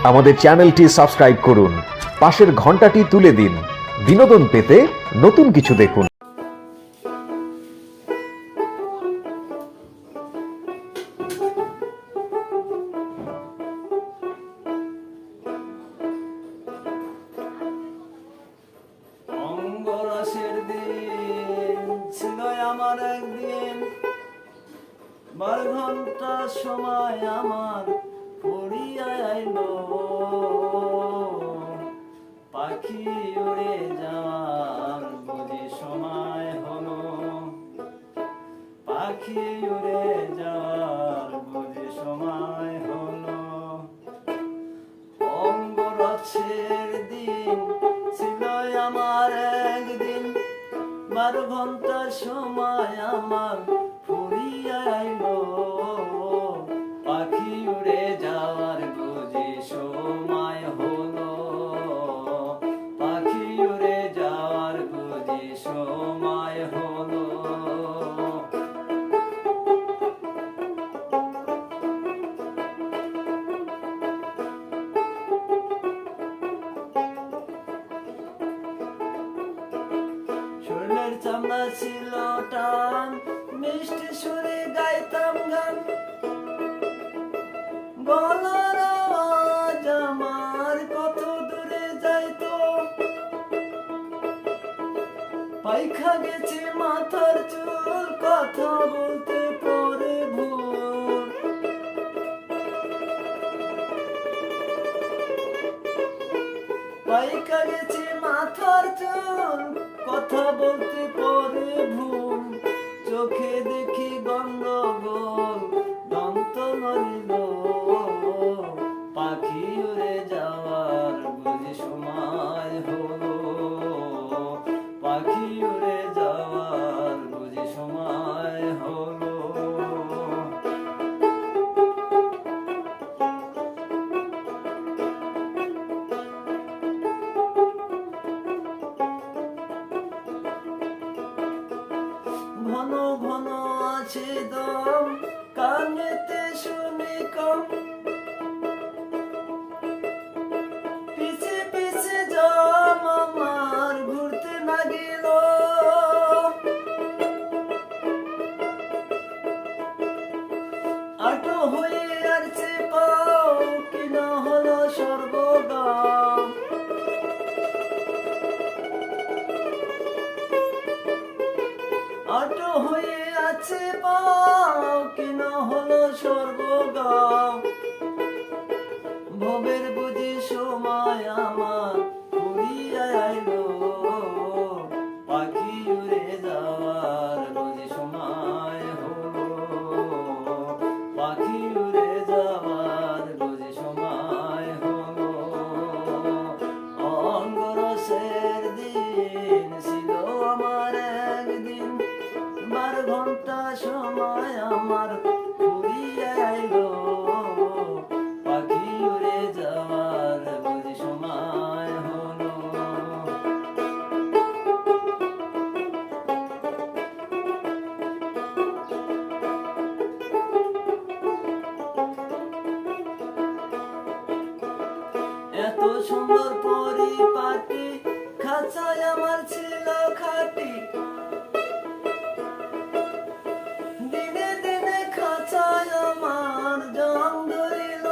আমাদের চ্যানেলটি সাবস্ক্রাইব করুন, পাশের ঘন্টাটি তুলে দিন। বিনোদন পেতে নতুন কিছু দেখুন। অঙ্গরাসের দিন ছিল আমার একদিন, 12 ঘন্টা সময় আমার পড়িয়া আইল। পাখি উড়ে যাওয়ার বুঝি সময় হলো, পাখি উড়ে যাওয়ার বুঝি সময় হলো। অঙ্গরাসের দিন ছিল আমার একদিন, 12 ঘন্টা সময় আমার ফুরিয়া আইল। পাখি উড়ে যাওয়ার বুঝি সময় হলো, পাখি উড়ে যাওয়ার বুঝি সময় হলো। শরীরের চামড়া ছিল টান, মিষ্টি সুরে গাইতাম গান। গলার আওয়াজ আমার কত দূরে যাইতো, পাইখা গেছে মাথার চুল, কথা বলতে পরে ভুল। পাইখা গেছে মাথার চুল, কথা বলতে পরে ভুল। চোখে দেখি গন্ডগোল, দন্ত নড়িল। পাখি উড়ে যাওয়ার বুঝি সময় হলো, পাখি উড়ে যাওয়ার বুঝি সময় হলো। ঘন ঘন আছে দম, কানেতে শুনি কম। পিছে পিছে জম আমার ঘুরতে লাগিল। আটো হয়ে আসছে পাও, কিনা হলো সর্বগাম। আটো হয়ে আছে পাও, কিনা হলো সর্বগাম। ভবের বুঝি সময় আমার ফুরিয়া আইল। পাখি উড়ে যাওয়ার বুঝি সময় হলো, পাখি উড়ে যাওয়ার বুঝি সময় হলো। অঙ্গরাসের দিন ছিল আমার একদিন, 12 ঘন্টা সময় আমার ফুরিয়া আইল। পাখি উড়ে যাওয়ার বুঝি সময় হলো। এত সুন্দর পরিপাটি, খাঁচায় আমার ছিল খাটি। দিনে দিনে খাঁচায় আমার জং ধরিল।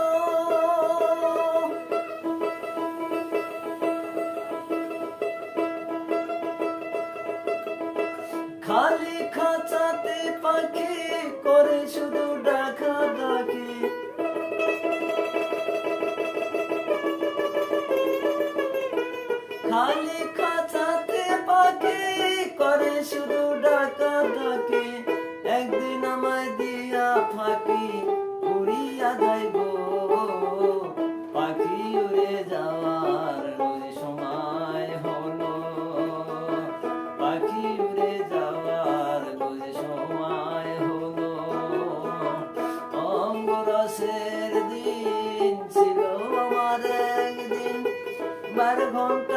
খালি খাঁচাতে পাখি করে শুধু ডাকা ডাকি। খালি খাঁচাতে পাখি করে শুধু ডাকা ডাকি। একদিন আমায় দিয়া ফাঁকি উড়িয়া যাইব। পাখি উড়ে যাওয়ার বুঝি সময় হলো, পাখি উড়ে যাওয়ার বুঝি সময় হলো। অঙ্গরাসের দিন ছিল আমার একদিন, 12 ঘন্টা